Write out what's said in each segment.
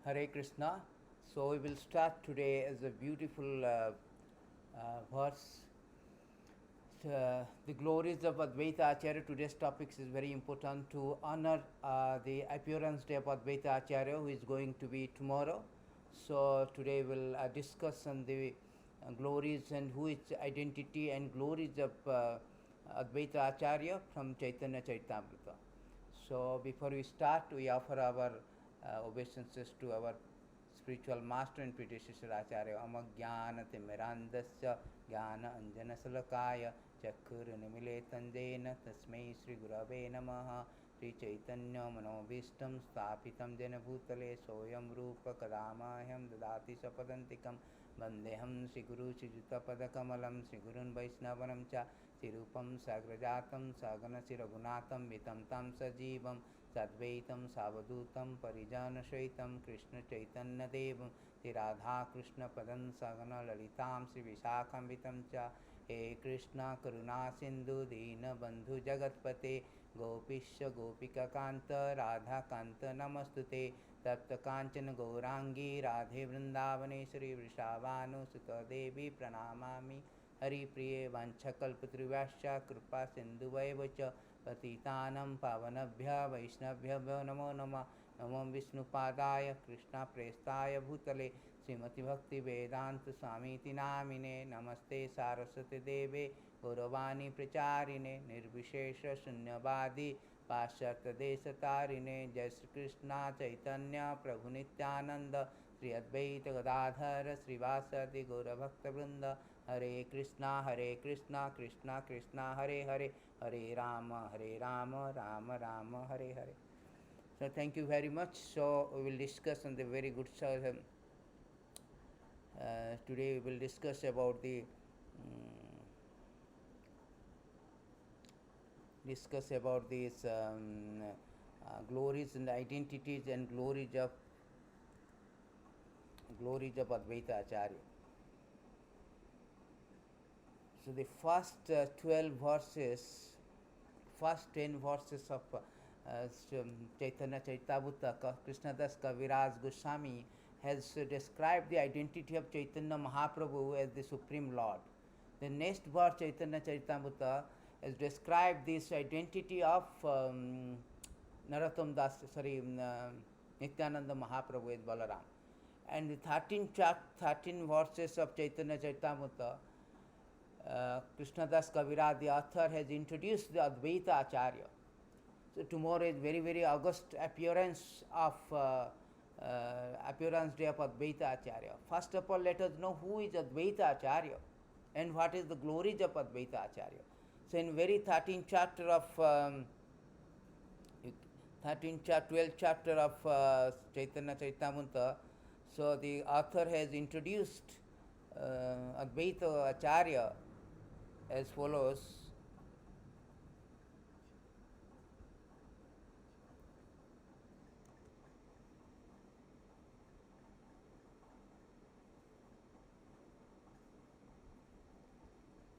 Hare Krishna. So we will start today as a beautiful verse. The glories of Advaita Acharya. Today's topic is very important to honor the appearance day of Advaita Acharya, who is going to be tomorrow. So today we'll discuss on the glories and who is identity and glories of Advaita Acharya from Chaitanya Charitamrita. So before we start, we offer our obeisances to our spiritual master and predecessor Acharya Amagyanatimmirandasya Jnana Anjana Salakaya Chakkurnimiletanjena Tasmai Sri Gurave Namaha Sri Chaitanya Manobhishtam Sthapitam Jena Bhutale Soyam Rupa Kadamahyam Dadati Sapadantikam Vandeham Sri Guru Sri Jutapadakamalam Sri Gurun Vaishnavanam Cha Sirupam Sagrajatam Sagana Siraghunatam Vitam Tam Sajivam Sadvaitam Savadutam Parijanashaitam Krishna Chaitanya Devam Sri Radha Krishna Padan Sagana Lalitam Sri Visakhambitam Cha He Krishna Karuna Sindhu Dina Bandhu Jagatpate Gopisha Gopika Kanta Radha Kanta Namastute Tapta Kanchana Gaurangi Radhe Vrindavane Sri Vrishabhanu Sutta Devi Pranamami Hari Priye Vanchakalpatrivasya Kripa Sindhuvaiva Cha पतितानं पावनभ्य वैष्णव्यो नमो नमः नमो विष्णुपादाय कृष्णप्रेष्ठाय भूतले श्रीमद्भक्तिवेदान्तस्वामीति नामिने नमस्ते सारस्वती देवे गौरवाणी प्रचारिणे निर्विशेषशून्यवादी पाश्चात्यदेशतारिणे जय श्रीकृष्ण चैतन्य प्रभुनित्यानन्द श्री अद्वैत गदाधर श्रीवासदि गौरभक्तवृंद हरे Krishna Krishna Krishna Hare Hare Hare Ram Ram Ram Hare Hare. So thank you very much. So we will discuss on the very good today we will discuss about the discuss about these glories and identities and glories of Advaita Acharya. So the first 12 verses, first 10 verses of Chaitanya Charitamrita, Krishnadas Kaviraj Goswami has described the identity of Chaitanya Mahaprabhu as the Supreme Lord. The next verse, Chaitanya Charitamrita, has described this identity of Narottam Das, Nityananda Mahaprabhu as Balaram. And the 13 verses of Chaitanya Charitamrita, Krishnadas Kaviraj, the author, has introduced the Advaita Acharya. So tomorrow is very, very august appearance of appearance day of Advaita Acharya. First of all, let us know who is Advaita Acharya and what is the glories of Advaita Acharya. So in very 13th chapter of 12th chapter of Chaitanya Charitamrita, so the author has introduced Advaita Acharya as follows.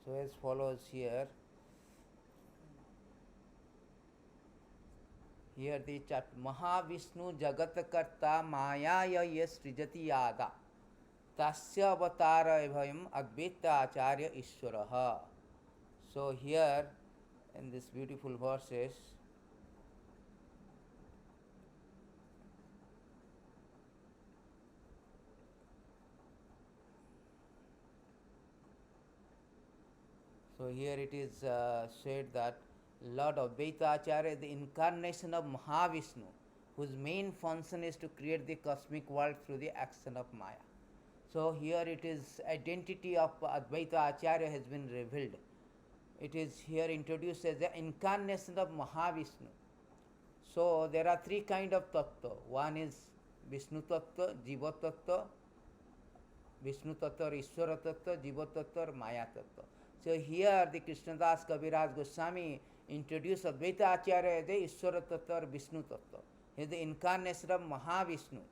So as follows here. Here the chapter Mahavishnu Jagatkarta Mayaya Yasrijati Yada Tasya Avatara Evayam Advaita Acharya Ishwaraha. So here in this beautiful verses, so here it is said that Lord Advaita Acharya is the incarnation of Mahavishnu, whose main function is to create the cosmic world through the action of Maya. So here it is identity of Advaita Acharya has been revealed. It is here introduced as the incarnation of Mahavishnu. So there are three kind of tattva. One is Vishnu tattva, Jiva tattva, Vishnu tattva or Ishvara tattva, Jiva tattva or Maya tattva. So here the Krishnadas Kaviraj Goswami introduced Advaita Acharya as the Ishvara tattva or Vishnu tattva. He is the incarnation of Mahavishnu,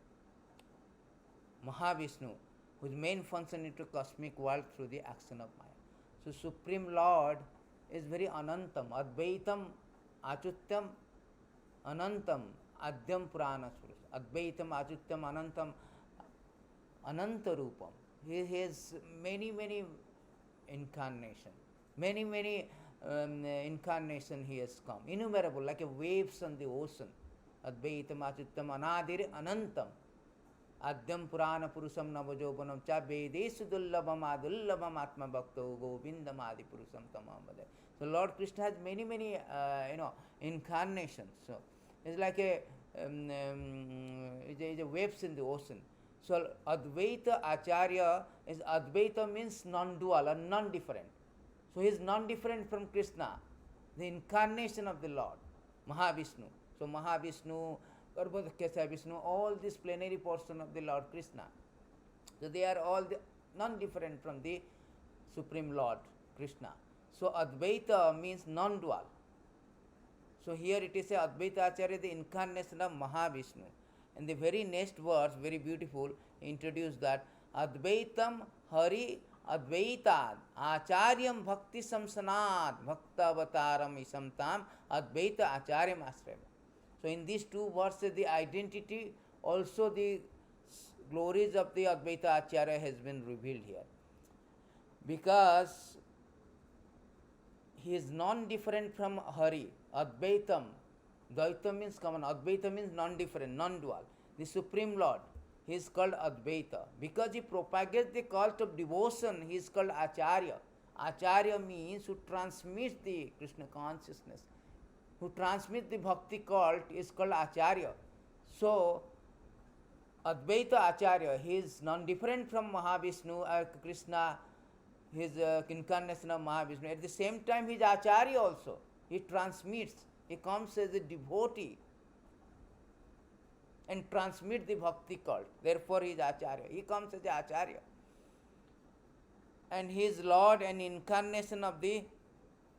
whose main function is to cosmic world through the action of Maya. So Supreme Lord is very Anantam, Advaitam, Achutyam, Anantam, Adyam Purana Surusa. Advaitam, Achutam, Anantam, Ananta Rupam. He has many incarnation, many incarnation he has come, innumerable, like a waves on the ocean. Advaitam, Achutam, Anadir, Anantam. Adyam Purana Purusam Navajopanam Cha Vedesu Dullabam Adullabam Atma Bhakto Govindam Adi Purusam Tamamade. So Lord Krishna has many incarnations. So it's like it's a waves in the ocean. So Advaita Acharya is Advaita means non-dual or non-different. So he is non-different from Krishna, the incarnation of the Lord, Mahavishnu. So Mahavishnu, Garbhodakya Vishnu, all this plenary portion of the Lord Krishna. So they are all non-different from the Supreme Lord Krishna. So Advaita means non-dual. So here it is a Advaita Acharya, the incarnation of Mahavishnu. And the very next verse, very beautiful, introduced that Advaitam Hari Advaitad Acharyam Bhakti Samsanad Bhakta Avataram Isamtam Advaita Acharyam Ashrayam. So in these two verses, the identity, also the glories of the Advaita Acharya has been revealed here. Because he is non-different from Hari. Advaitam. Dvaitam means common. Advaita means non-different, non-dual. The Supreme Lord, he is called Advaita. Because he propagates the cult of devotion, he is called Acharya. Acharya means who transmits the Krishna consciousness. Who transmits the bhakti cult is called Acharya. So, Advaita Acharya, he is non-different from Mahavishnu, Krishna, his incarnation of Mahavishnu. At the same time, he is Acharya also. He transmits, he comes as a devotee and transmits the bhakti cult. Therefore, he is Acharya. He comes as a Acharya. And he is Lord and incarnation of the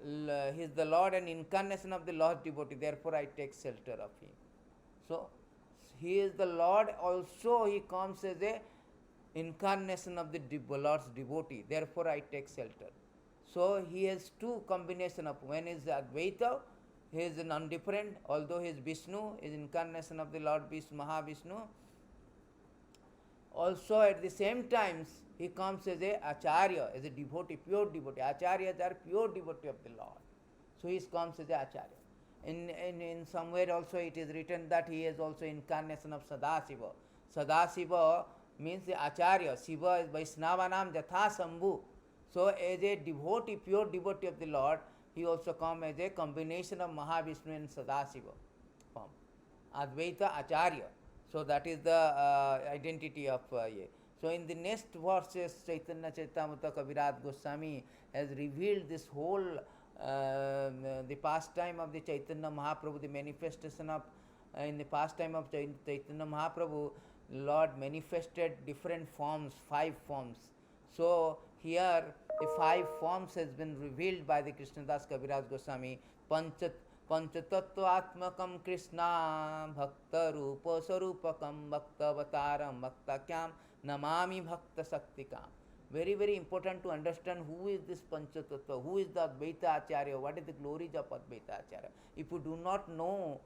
he is the Lord and incarnation of the Lord's devotee. Therefore, I take shelter of him. So, he is the Lord. Also, he comes as a incarnation of the Lord's devotee. Therefore, I take shelter. So, he has two combination of one is Advaita. He is non-different. Although he is Vishnu, is incarnation of the Lord Vishnu, Mahavishnu. Also, at the same times, he comes as a Acharya, as a devotee, pure devotee. Acharyas are pure devotee of the Lord. So he comes as a Acharya. In somewhere also it is written that he is also incarnation of Sadasiva. Sadasiva means the Acharya. Shiva is Vaishnavanam Jatha Sambhu. So as a devotee, pure devotee of the Lord, he also comes as a combination of Mahavishnu and Sadasiva form. Advaita Acharya. So that is the identity of ye. So in the next verses, Chaitanya Charitamrita Kaviraj Goswami has revealed this whole the pastime of the Chaitanya Mahaprabhu, the manifestation of in the pastime of Chaitanya Mahaprabhu, Lord manifested different forms, 5 forms. So here the 5 forms has been revealed by the Krishnadas Kaviraj Goswami. Panchatattvatmakam Krishna Bhakta Rupa Sarupakam Bhakta Avataram Bhaktakyam Namami Bhakta Saktikam. Very important to understand who is this Panchatattva, who is the Advaita Acharya, what is the glories of Advaita Acharya. If you do not know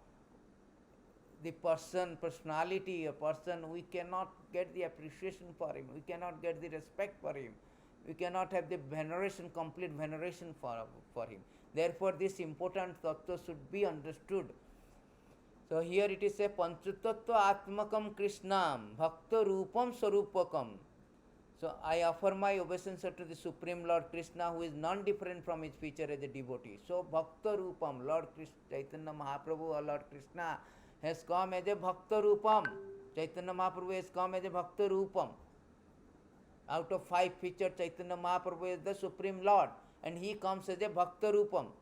the personality, a person, we cannot get the appreciation for him, we cannot get the respect for him, we cannot have the veneration, complete veneration for him. Therefore, this important tattva should be understood. So here it is a Panchatattva Atmakam Krishnam Bhakta Rupam Sarupakam. So I offer my obeisance to the Supreme Lord Krishna, who is non-different from his feature as a devotee. So Bhakta Rupam, Lord Chaitanya Mahaprabhu or Lord Krishna has come as a Bhakta Rupam. Chaitanya Mahaprabhu has come as a Bhakta Rupam. Out of 5 features, Chaitanya Mahaprabhu is the Supreme Lord. And he comes as a Bhakta Rupam,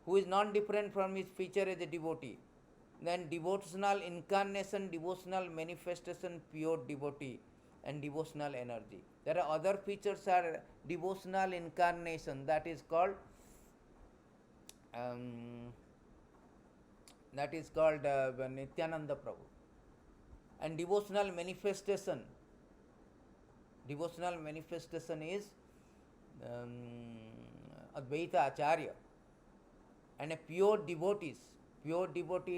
who is non-different from his feature as a devotee. Then devotional incarnation, devotional manifestation, pure devotee and devotional energy. There are other features are devotional incarnation, that is called Nityananda Prabhu. And devotional manifestation is Advaita Acharya. And a pure devotee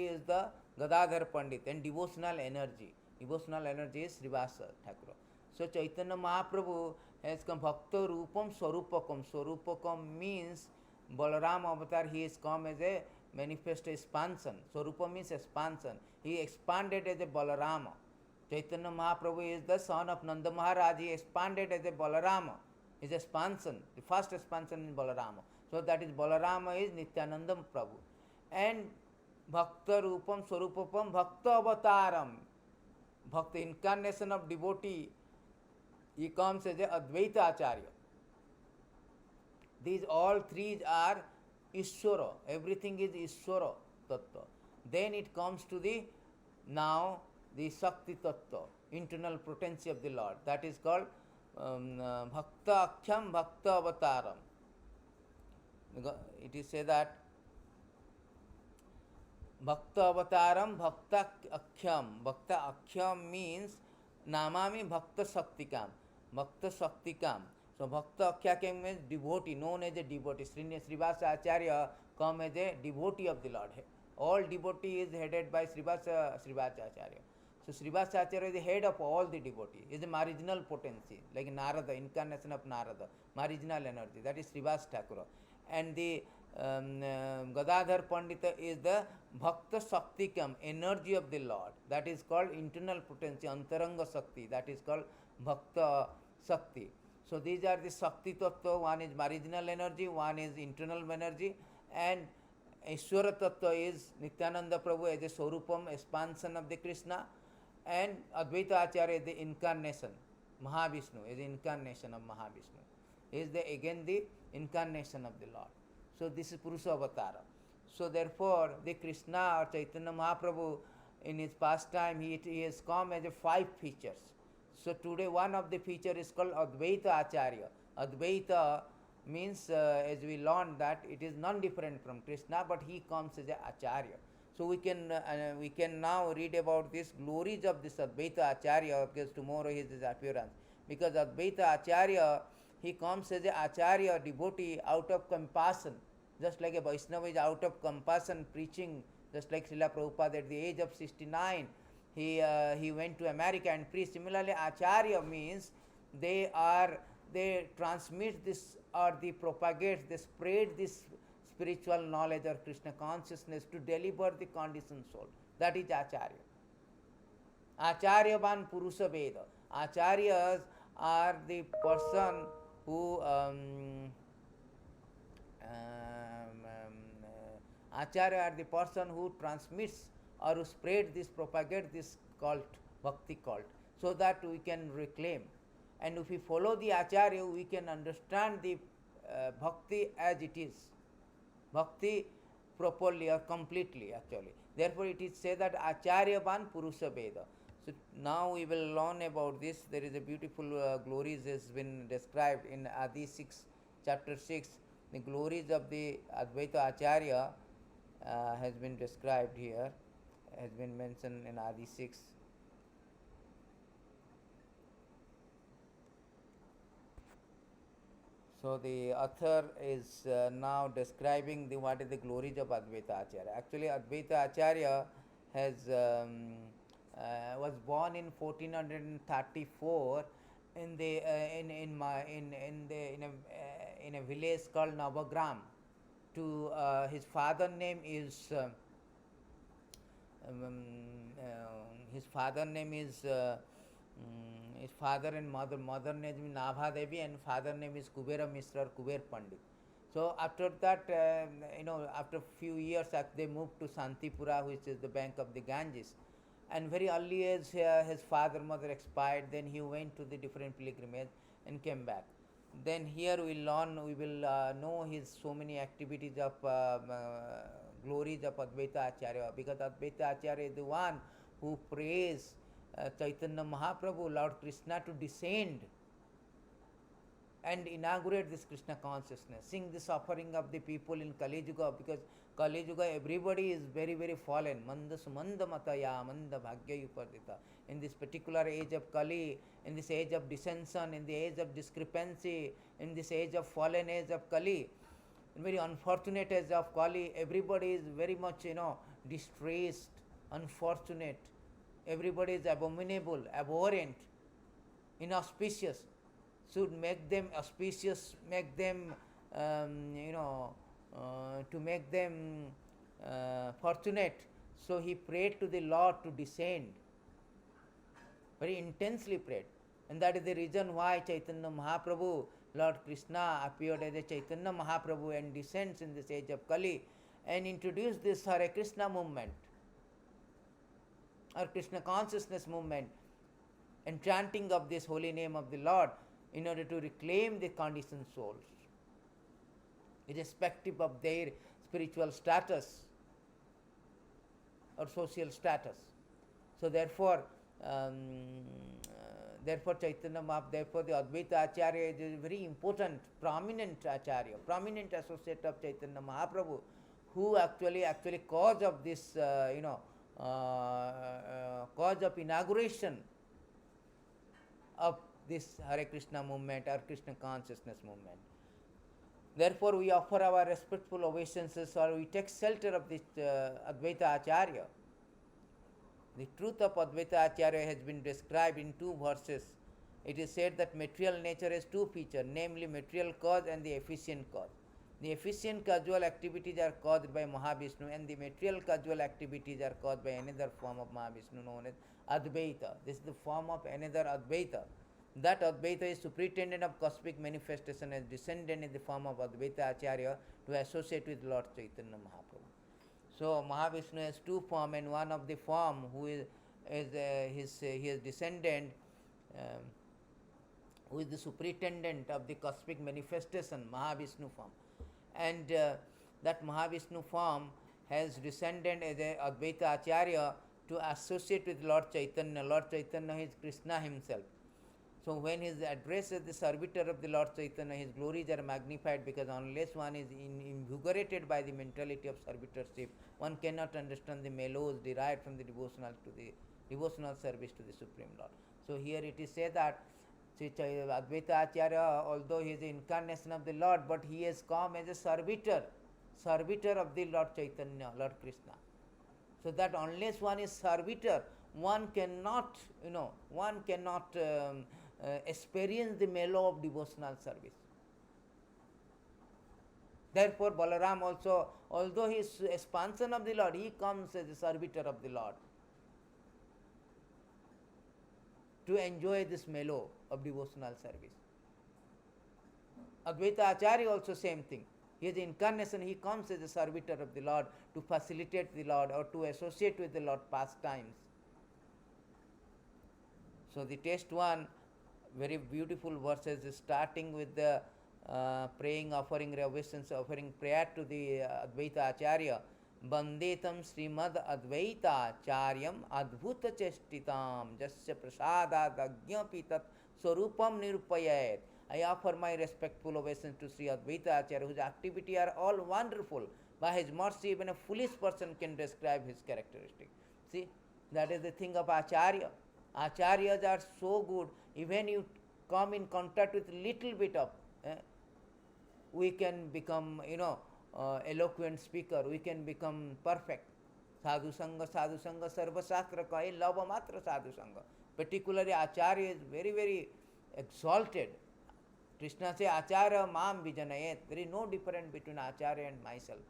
is the Gadadhar Pandit, and devotional energy. Devotional energy is Srivasa Thakur. So Chaitanya Mahaprabhu has come Bhakta Rupam Swarupakam. Swarupakam means Balaram avatar, he has come as a manifest expansion. Swarupa means expansion. He expanded as a Balarama. Chaitanya Mahaprabhu is the son of Nanda Maharaj. He expanded as a Balarama. His expansion, the first expansion in Balarama. So that is Balarama is Nityananda Prabhu. And Bhakta Rupam Swarupam Bhakta Avataram. Bhakta, incarnation of devotee, he comes as a Advaita Acharya. These all three are Ishwara. Everything is Ishwara Tattva. Then it comes to the now the Shakti Tattva, internal potency of the Lord. That is called Bhakta Akhyam Bhakta Avataram. It is said that Bhakta Avataram Bhakta Akhyam. Bhakta Akhyam means Namami Bhakta Shaktikam. Bhakta Shaktikam. So Bhakta Akhyam means devotee, known as a devotee. Srivasa Acharya come as a devotee of the Lord. All devotee is headed by Srivasa Acharya. So Srivasa Acharya is the head of all the devotees. Is a marginal potency, like Narada, incarnation of Narada, marginal energy. That is Srivasa Thakur. And the Gadadhar Pandita is the Bhakta Shaktikam, energy of the Lord. That is called internal potency, Antaranga Shakti. That is called Bhakta Shakti. So these are the Shakti Tattva. One is marginal energy, one is internal energy, and Ishwara Tattva is Nityananda Prabhu as a Swarupam, expansion of the Krishna, and Advaita Acharya is the incarnation, Mahavishnu is the incarnation of Mahavishnu. He is again the incarnation of the Lord. So this is Purusha Avatara. So therefore the Krishna or Chaitanya Mahaprabhu in his pastime he has come as a 5 features. So today one of the feature is called Advaita Acharya. Advaita means as we learned that it is non-different from Krishna, but he comes as a Acharya. So we can now read about this glories of this Advaita Acharya, because tomorrow is his appearance. Because Advaita Acharya, he comes as a Acharya, devotee, out of compassion. Just like a Vaishnava is out of compassion preaching, just like Srila Prabhupada at the age of 69, he went to America and preached. Similarly, Acharya means they transmit this or they propagate, they spread this spiritual knowledge or Krishna consciousness to deliver the conditioned soul. That is Acharya. Acharyavan Purusha Veda. Acharyas are the person who Acharya are the person who transmits or who spread this, propagate this cult, bhakti cult, so that we can reclaim. And if we follow the Acharya, we can understand the bhakti as it is. Bhakti properly or completely actually. Therefore it is said that Acharyavan Purusha Veda. So now we will learn about this. There is a beautiful glories has been described in Adi 6, chapter 6. The glories of the Advaita Acharya has been described here, has been mentioned in Adi 6. So the author is now describing what is the glories of Advaita Acharya. Actually, Advaita Acharya has was born in 1434 in a village called Navagram. To his father name is his father and mother name is Nabha Devi and father name is Kubera Mishra or Kuber Pandit. So after that, after few years, they moved to Santipura, which is the bank of the Ganges. And very early age, his father, mother expired. Then he went to the different pilgrimage and came back. Then here we will know his so many activities of glories of Advaita Acharya, because Advaita Acharya is the one who prays Chaitanya Mahaprabhu, Lord Krishna, to descend and inaugurate this Krishna consciousness, sing the suffering of the people in Kali Yuga, because Kali Yuga everybody is very, very fallen. Manda sumanda mataya, manda bhagya upardita. In this particular age of Kali, in this age of dissension, in the age of discrepancy, in this age of fallen age of Kali, very unfortunate age of Kali, everybody is very much, distressed. unfortunate, everybody is abominable, abhorrent, inauspicious, should make them auspicious, make them, to make them fortunate. So he prayed to the Lord to descend, very intensely prayed. And that is the reason why Chaitanya Mahaprabhu, Lord Krishna, appeared as a Chaitanya Mahaprabhu and descends in this age of Kali and introduced this Hare Krishna movement or Krishna consciousness movement and chanting of this holy name of the Lord in order to reclaim the conditioned souls, irrespective of their spiritual status or social status. So therefore, Chaitanya Mahaprabhu, therefore the Advaita Acharya is a very important, prominent Acharya, prominent associate of Chaitanya Mahaprabhu, who actually cause of this, cause of inauguration of this Hare Krishna movement or Krishna consciousness movement. Therefore, we offer our respectful obeisances, or we take shelter of this Advaita Acharya. The truth of Advaita Acharya has been described in two verses. It is said that material nature has two features, namely material cause and the efficient cause. The efficient causal activities are caused by Mahavishnu, and the material causal activities are caused by another form of Mahavishnu known as Advaita. This is the form of another Advaita. That Advaita is superintendent of cosmic manifestation, as descended in the form of Advaita Acharya to associate with Lord Chaitanya Mahaprabhu. So Mahavishnu has two forms, and one of the form who is his descendant, who is the superintendent of the cosmic manifestation, Mahavishnu form. And that Mahavishnu form has descended as a Advaita Acharya to associate with Lord Chaitanya. Lord Chaitanya is Krishna himself. So when he addresses the servitor of the Lord Chaitanya, his glories are magnified, because unless one is invigorated by the mentality of servitorship, one cannot understand the mellows derived from the devotional service to the Supreme Lord. So here it is said that Advaita Acharya, although he is the incarnation of the Lord, but he has come as a servitor of the Lord Chaitanya, Lord Krishna. So that unless one is servitor, one cannot, experience the mellow of devotional service. Therefore, Balaram also, although he is expansion of the Lord, he comes as a servitor of the Lord to enjoy this mellow of devotional service. Advaita Acharya also same thing. He is the incarnation, he comes as a servitor of the Lord to facilitate the Lord or to associate with the Lord pastimes. So the text one, very beautiful verses, starting with the praying, offering obeisance, offering prayer to the Advaita Acharya. Bandetam Srimad Advaita Acharyam Adbhuta Chestitam Jasya Prasada Dagyapi Tat Swarupam Nirupayat. I offer my respectful obeisance to Sri Advaita Acharya, whose activity are all wonderful. By his mercy, even a foolish person can describe his characteristic. See, that is the thing of Acharya. Acharyas are so good, even you come in contact with little bit of, we can become, eloquent speaker, we can become perfect. Sadhu Sangha, Sarva Shastra kahe lava matra Sadhu Sangha. Particularly Acharya is very, very exalted. Krishna says, Acharya mam vijanayet. There is no difference between Acharya and myself.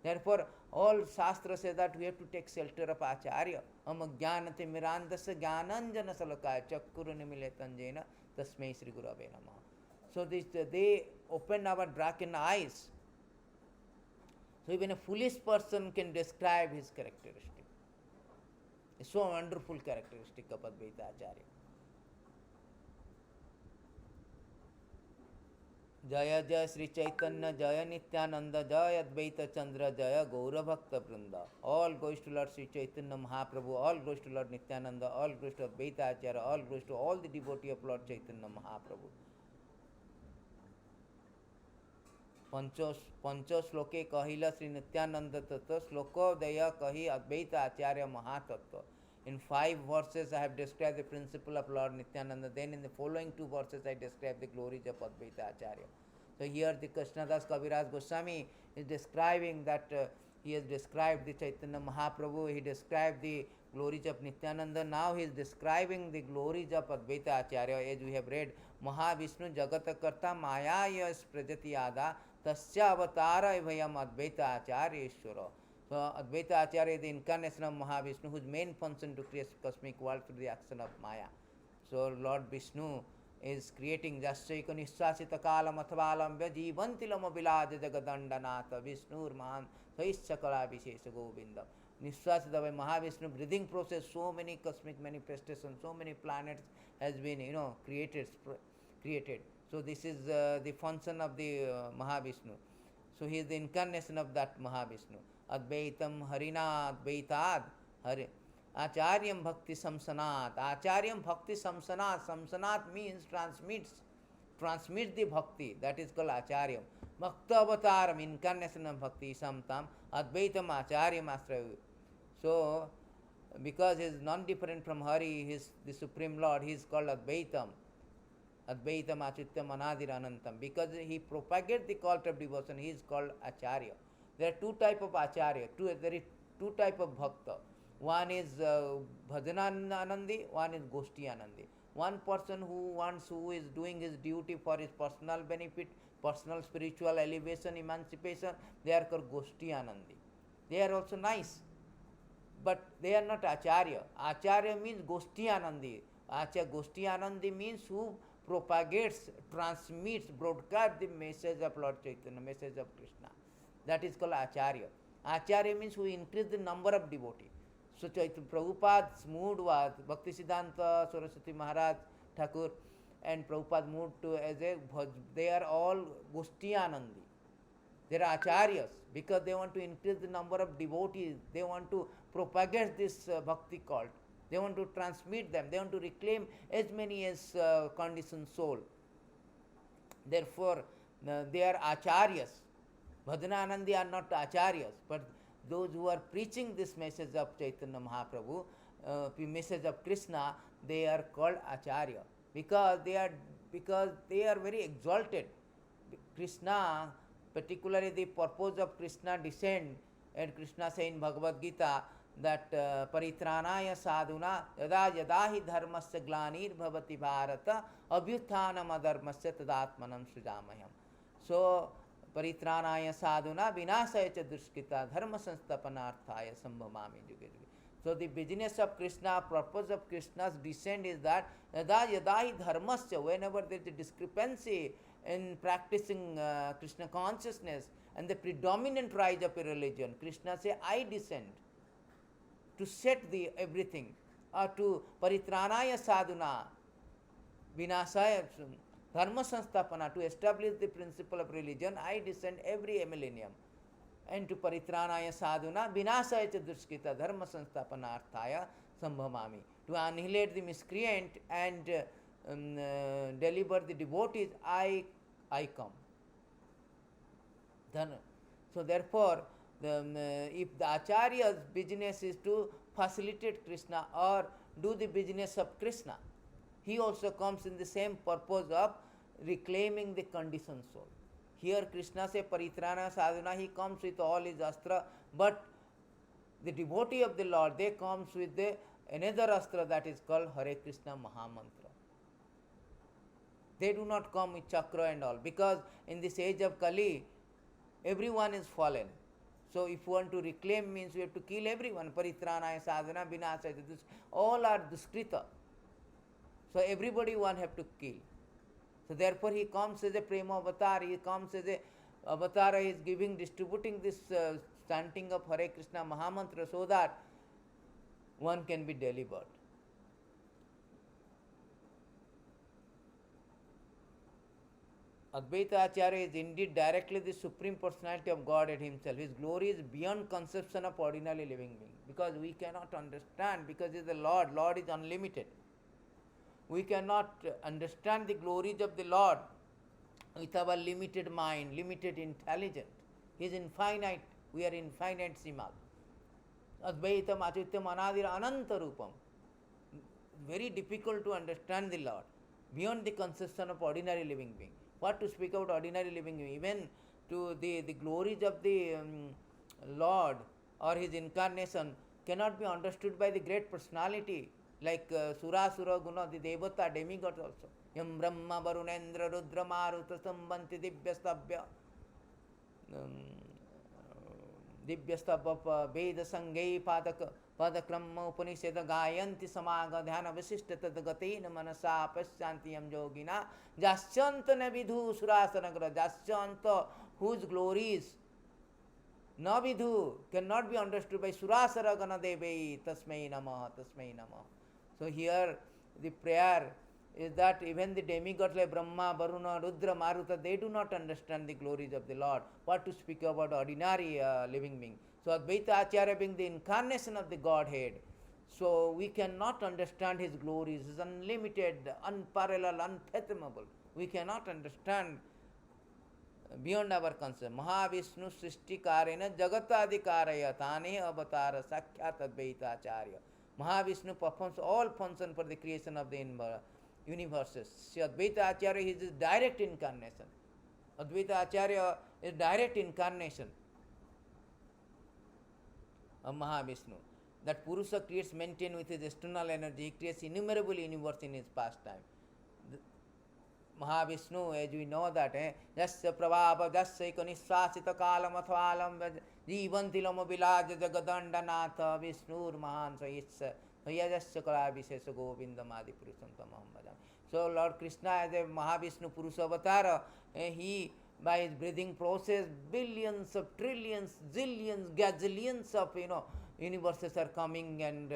Therefore, all Shastra say that we have to take shelter of Acharya. Jnanate mirandasa jnananjana salakaya chakkuru nimiletanjena tasmai Sri Gurave Namaha. So they open our darkened eyes. So even a foolish person can describe his characteristic. It's so wonderful characteristic of Advaita Acharya. Jaya Jaya Sri Chaitanya, Jaya Nityananda, Jaya Advaita Chandra, Jaya Gaura Bhakta Vrinda. All goes to Lord Sri Chaitanya Mahaprabhu, all goes to Lord Nityananda, all goes to Advaita Acharya, all goes to all the devotee of Lord Chaitanya Mahaprabhu. पंचो श्लोके कहिला श्री नित्यानंद तत्व श्लोकोदय कही अद्वैत आचार्य महातत्व. In 5 verses I have described the principle of Lord Nityananda. Then in the following 2 verses I describe the glories of Advaita Acharya. So here the Krishnadas Kaviraj Goswami is describing that He has described the Chaitanya Mahaprabhu, he described the glories of Nityananda. Now he is describing the glories of Advaita Acharya, as we have read. Mahavishnu Jagatakarta Mayaya Sprajati Ada Tasya Avatara Evayam Advaita Acharya Ishvara. So Advaita Acharya is the incarnation of Mahavishnu, whose main function to create cosmic world through the action of Maya. So Lord Vishnu is creating Jasyaika Nishasita Kalam Athvalambya Jivantilama Vilaja Jagadandanatha Vishnur Mahan Saishakala Vishesha Govindam. Nishasita by Mahavishnu breathing process, so many cosmic manifestations, so many planets has been created. So this is the function of the Mahavishnu. So he is the incarnation of that Mahavishnu. Advaitam Harina Advaitad Hari. Acharyam Bhakti Samsanat. Acharyam Bhakti Samsanat. Samsanat means transmits the bhakti. That is called Acharyam. Bhakta Avataram, incarnation of Bhakti Samtam. Advaitam Acharyam Asrayu. So, because he is non-different from Hari, he is the Supreme Lord, he is called Advaitam. Advaitam Achityam Anadir Anantam. Because he propagates the cult of devotion, he is called Acharya. There are two types of Acharya. There is two types of Bhakta. One is Bhajananandi, one is Goshti Anandi. One person who is doing his duty for his personal benefit, personal spiritual elevation, emancipation, they are called Goshti Anandi. They are also nice, but they are not Acharya. Acharya means Goshti Anandi. Goshti Anandi means who propagates, transmits, broadcasts the message of Lord Chaitanya, message of Krishna. That is called Acharya. Acharya means who increase the number of devotees. So Prabhupada's mood was Bhaktisiddhanta Saraswati Maharaj Thakur and Prabhupada's mood to they are all Goshti Anandi. They are Acharyas because they want to increase the number of devotees. They want to propagate this bhakti cult. They want to transmit them. They want to reclaim as many as conditioned soul. Therefore, they are Acharyas. Bhajananandi are not Acharyas, but those who are preaching this message of Chaitanya Mahaprabhu, message of Krishna, they are called Acharya because they are very exalted. Krishna, particularly the purpose of Krishna descent, and Krishna says in Bhagavad Gita that Paritranaya sadhuna yada yada hi dharmasya glanir bhavati bharata abhyuthanam adharmasya tadatmanam srijamayam. So Paritranaya sadhuna vinasaya cha dushkita dharma sanstapanarthaya sambhamami juge juge. So the business of Krishna, purpose of Krishna's descent is that yada yada hi dharmasya, whenever there is a discrepancy in practicing Krishna consciousness and the predominant rise of a religion, Krishna says, I descend to set the everything, or to paritranaya sadhuna, vinasaya dharma sanstapana, to establish the principle of religion, I descend every millennium. And to paritranaya sadhuna, vinasaya cha duskita dharma sanstapanarthaya sambhamami, to annihilate the miscreant and deliver the devotees, I come. So therefore, if the Acharya's business is to facilitate Krishna or do the business of Krishna, he also comes in the same purpose of reclaiming the conditioned soul. Here Krishna says Paritrana Sadhana, he comes with all his astra, but the devotee of the Lord, they comes with another astra that is called Hare Krishna Mahamantra. They do not come with chakra and all, because in this age of Kali, everyone is fallen. So if you want to reclaim means we have to kill everyone. Paritranaya sadhana vinasaya, all are duskrita. So everybody one have to kill. So therefore he comes as a prema avatar, he comes as a avatar, he is distributing this chanting of Hare Krishna Mahamantra so that one can be delivered. Advaita Acharya is indeed directly the Supreme Personality of Godhead himself. His glory is beyond conception of ordinary living being, because we cannot understand, because he is the Lord. Lord is unlimited. We cannot understand the glories of the Lord with our limited mind, limited intelligence. He is infinite. We are infinite Simal. Advaitam Achityam Anadir Ananta Rupam. Very difficult to understand the Lord beyond the conception of ordinary living being. What to speak about ordinary living being? Even to the glories of the Lord or his incarnation cannot be understood by the great personality like Surasura Guna, the Devata, demigods also. Yam Brahma Varunendra Rudra Maruta Sambanti Divya Stabhya Divya स्तप वेद संगे पादक पदक्रम उपनिषद गायन्ति समाग ध्यान विशिष्ट तद्गतेन मनसा पश्चान्ति यम योगिना जास्यन्त न Vidhu सुरासनग्र जास्यन्त whose glories न Vidhu cannot be understood by surasara gana deve tasmai namah. So here the prayer is that even the demigods like Brahma, Varuna, Rudra, Maruta, they do not understand the glories of the Lord. What to speak about ordinary living being. So Advaita Acharya being the incarnation of the Godhead, so we cannot understand his glories. It is unlimited, unparalleled, unfathomable. We cannot understand beyond our concept. Mahavishnu Srishtikarena Jagatadikaraya Tane Avatar Sakhyat Advaita Acharya. Mahavishnu performs all function for the creation of the universes. See, Advaita Acharya is his direct incarnation. Advaita Acharya is direct incarnation of Mahavishnu. That Purusha creates, maintain with his external energy, he creates innumerable universe in his pastime. Mahavishnu, as we know that, Jasya Prabhava, Jasya Kanishwasita Kalam Athvalam, Jivantilama Vilaja Jagadandanath, Vishnur Mahan Sayitsa, Yajasya Kala Vishesa Govindamadi Purusham Tamam. So Lord Krishna as a Mahavishnu Purusha avatar, he by his breathing process, billions of trillions, zillions, gazillions of universes are coming and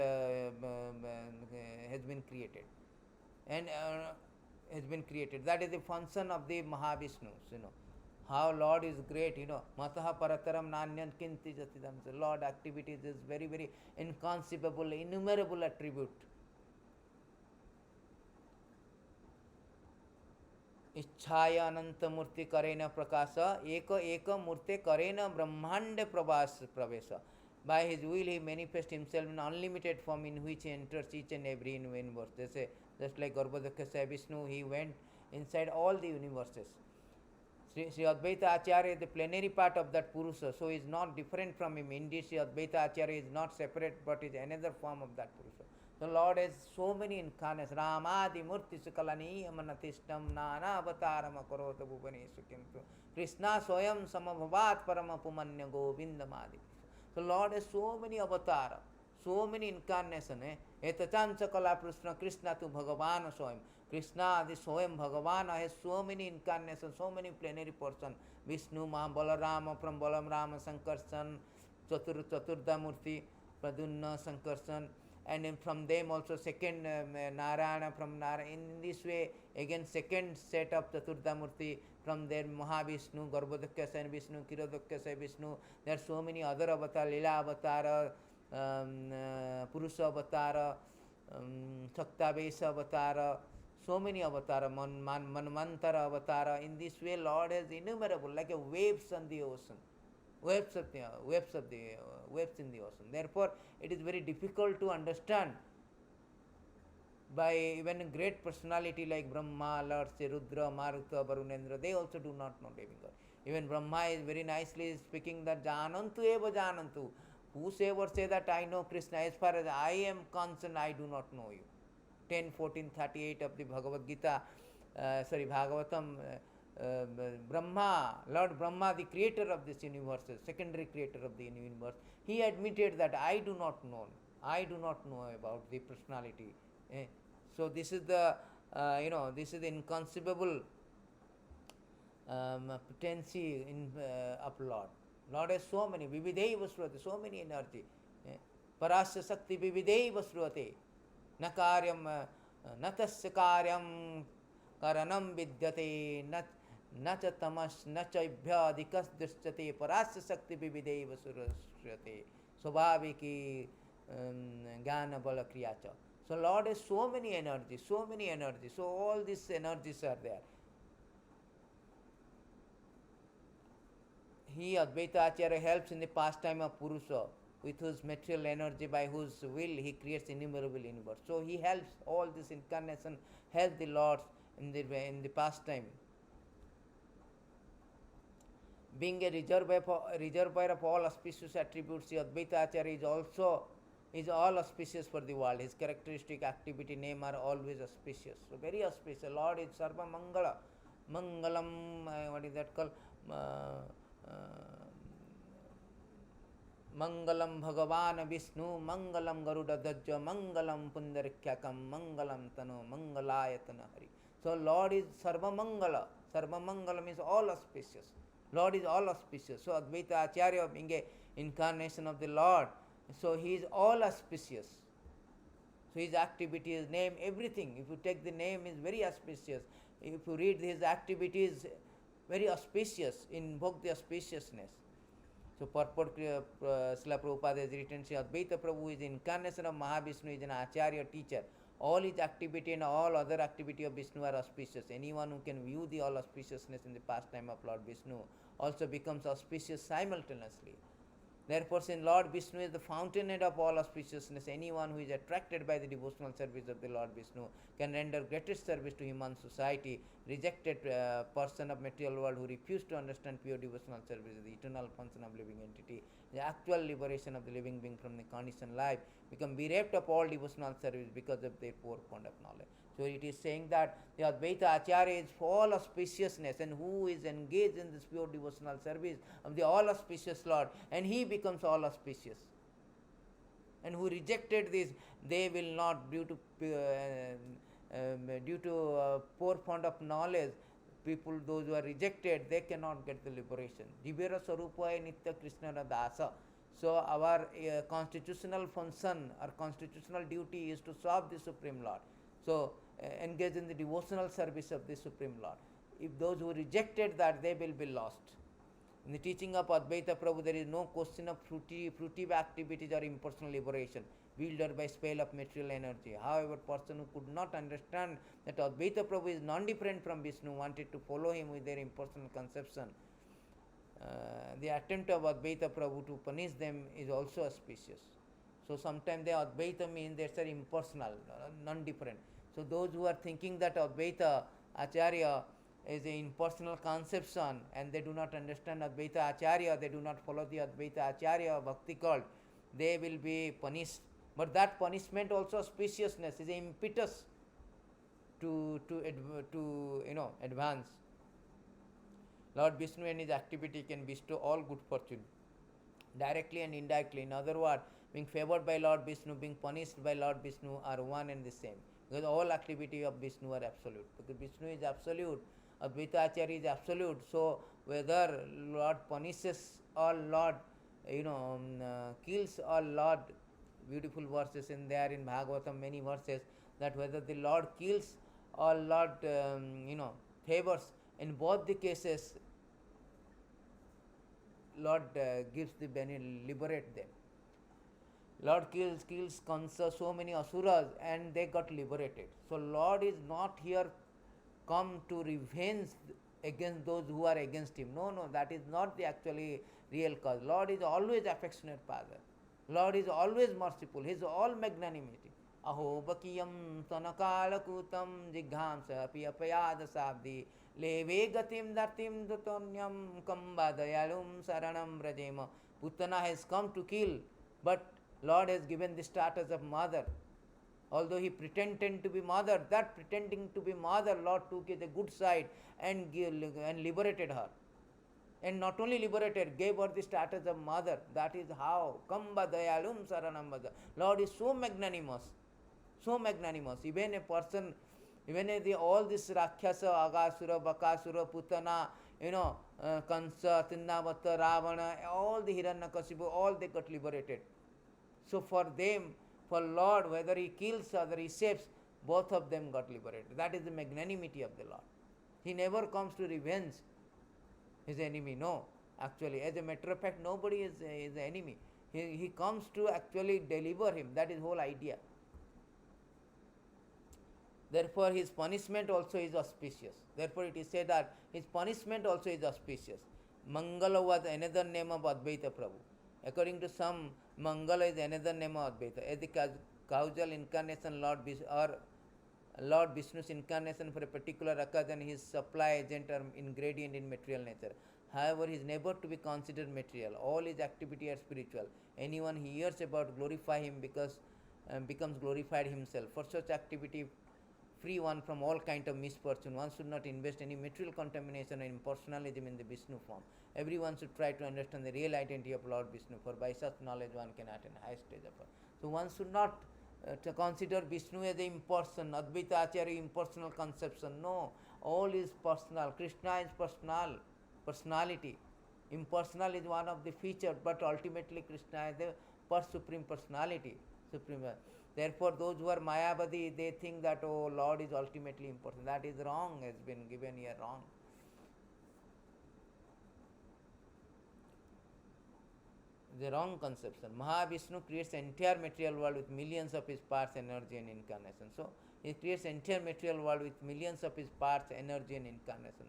has been created. And has been created. That is the function of the Mahavishnu. How Lord is great. Mataha parataram nanyan kinti jatidam. So Lord activities is very, very inconceivable, innumerable attribute. इच्छाया अनंत मूर्ति करेन प्रकाश एक एक मूर्ति करेन ब्रह्मांड प्रवेश. By his will he manifests himself in unlimited form in which he enters each and every universe. They say, just like Garbhodakya Vishnu, he went inside all the universes. Sri Advaita Acharya is the plenary part of that Purusha, so he is not different from him. Indeed, Sri Advaita Acharya is not separate, but is another form of that Purusha. The Lord has so many incarnations. Ramadi Murti Sukalani Amanatishtam Nana Avataram Akarota Bhuvaneshu Kintu Krishna Soyam Samabhavat Paramapumanya Govindamadi. So Lord has so many avatara, so many incarnations. Etachancha Kala Krishna to Bhagavan Soyam. Krishna, the Soyam Bhagavan, has so many incarnations, so many plenary portions. Vishnu, Balarama from Balaram, Sankarshan, Chaturda Murti, Pradunna, Sankarshan, and then from them also second Narayana from Narayana. In this way, again second set of Chaturda Murti. From there Mahavishnu, Garbhodakya and Vishnu, Kirodakya Vishnu. There are so many other avatars, Lila Avatara, Purusha Avatara, Saktavesa Avatara, so many avatara, Manvantara Avatara. In this way, Lord has innumerable, like a waves on the ocean, waves in the ocean. Therefore, it is very difficult to understand by even a great personality like Brahma, Lord say Rudra, Maruta, Varunendra. They also do not know demigod. Even Brahma is very nicely speaking that Janantu eva Janantu. Whosoever say that I know Krishna, as far as I am concerned, I do not know you. 10:14:38 of the Bhagavad Gita, Bhagavatam, Brahma, Lord Brahma, the creator of this universe, secondary creator of the universe, he admitted that I do not know about the personality. So this is the this is the inconceivable potency of Lord. Lord has so many vivideva sruvate, so many energy. Parasya Sakti vivideva sruvate. Na karyam na tasya karyam karanam vidyate na cha tamas na cha ibhyadikas drishyate. Parasya Sakti vivideva sruvate. Swabhaviki jnana bala kriyacha. So Lord has so many energies. So all these energies are there. He, Advaita Acharya, helps in the pastime of Purusha, with whose material energy, by whose will he creates innumerable universe. So he helps all this incarnation, help the Lord in the pastime. being a reservoir of all auspicious attributes, the Advaita Acharya is all auspicious for the world. His characteristic, activity, name are always auspicious. So very auspicious. Lord is Sarva Mangala. Mangalam, what is that called? Mangalam Bhagavan Vishnu, Mangalam Garuda Dajja, Mangalam Pundarikhyakam, Mangalam Tanu, Mangalayatana Hari. So Lord is Sarva Mangala. Sarva Mangalam is all auspicious. Lord is all auspicious. So Advaita Acharya being a incarnation of the Lord, so he is all auspicious. So his activity, his name, everything. If you take the name, is very auspicious. If you read his activities, very auspicious, invoke the auspiciousness. So purport Srila Prabhupada has written, Sri Advaita Prabhu is the incarnation of Mahavishnu, is an Acharya teacher. All his activity and all other activity of Vishnu are auspicious. Anyone who can view the all auspiciousness in the pastime of Lord Vishnu also becomes auspicious simultaneously. Therefore, since Lord Vishnu is the fountainhead of all auspiciousness, anyone who is attracted by the devotional service of the Lord Vishnu can render greatest service to human society. Rejected person of material world who refuse to understand pure devotional service, the eternal function of living entity, the actual liberation of the living being from the conditioned life, become bereft of all devotional service because of their poor fund of knowledge. So it is saying that the Advaita Acharya is full auspiciousness, and who is engaged in this pure devotional service of the all auspicious Lord, and he becomes all auspicious. And who rejected this, they will not, due to poor fund of knowledge, people, those who are rejected, they cannot get the liberation. Divya Sarupaya Nitya Krishna Dasa. So our constitutional function or constitutional duty is to serve the Supreme Lord. So engage in the devotional service of the Supreme Lord. If those who rejected that, they will be lost. In the teaching of Advaita Prabhu, there is no question of fruitive activities or impersonal liberation wielded by spell of material energy. However, person who could not understand that Advaita Prabhu is non-different from Vishnu wanted to follow him with their impersonal conception. The attempt of Advaita Prabhu to punish them is also auspicious. So sometimes the Advaita means they are impersonal, non-different. So those who are thinking that Advaita Acharya is an impersonal conception and they do not understand Advaita Acharya, they do not follow the Advaita Acharya Bhakti cult, they will be punished. But that punishment also auspiciousness is an impetus to advance. Lord Vishnu and his activity can bestow all good fortune, directly and indirectly. In other words, being favored by Lord Vishnu, being punished by Lord Vishnu are one and the same. Because all activity of Vishnu are absolute. Because Vishnu is absolute, Advaita Acharya is absolute. So whether Lord punishes or Lord kills or Lord, beautiful verses in there in Bhagavatam, many verses, that whether the Lord kills or Lord favors, in both the cases Lord gives the benefit, liberate them. Lord kills Kansa, so many asuras, and they got liberated. So Lord is not here come to revenge against those who are against him. No, that is not the actually real cause. Lord is always affectionate Father. Lord is always merciful. He is all magnanimity. Aho bakiyam tanakalakutam jighamsa api apayada sabdi leve gatim datim dutonyam kamba dayalum saranam rajema. Putana has come to kill, but Lord has given the status of mother. Although he pretended to be mother, that pretending to be mother, Lord took it a good side and liberated her. And not only liberated, gave her the status of mother. That is how. Kamba dayalum saranam bhada. Lord is so magnanimous. So magnanimous. Even a person, all this Rakhyasa, Agasura, Bakasura, Putana, Kansa, Tinnavata, Ravana, all the Hiranyakasipu, all they got liberated. So for them, for Lord, whether he kills or whether he saves, both of them got liberated. That is the magnanimity of the Lord. He never comes to revenge his enemy. No, actually, as a matter of fact, nobody is the enemy. He comes to actually deliver him. That is the whole idea. Therefore, his punishment also is auspicious. Therefore, it is said that his punishment also is auspicious. Mangala was another name of Advaita Prabhu. According to some, Mangala is another name of Advaita. As the causal incarnation Lord Vishnu's incarnation for a particular occasion, his supply agent or ingredient in material nature. However, he is never to be considered material. All his activity are spiritual. Anyone he hears about glorify him because becomes glorified himself. For such activity, free one from all kind of misfortune. One should not invest any material contamination or impersonalism in the Vishnu form. Everyone should try to understand the real identity of Lord Vishnu, for by such knowledge one can attain high stage of her. So one should not to consider Vishnu as a impersonal, Advaita Acharya impersonal conception. No, all is personal. Krishna is personal, personality. Impersonal is one of the features, but ultimately Krishna is the first supreme personality. Supreme. Therefore, those who are Mayavadi, they think that, oh, Lord is ultimately impersonal. That is wrong, has been given here wrong. The wrong conception. Mahavishnu creates entire material world with millions of his parts, energy and incarnation. So he creates entire material world with millions of his parts, energy and incarnation.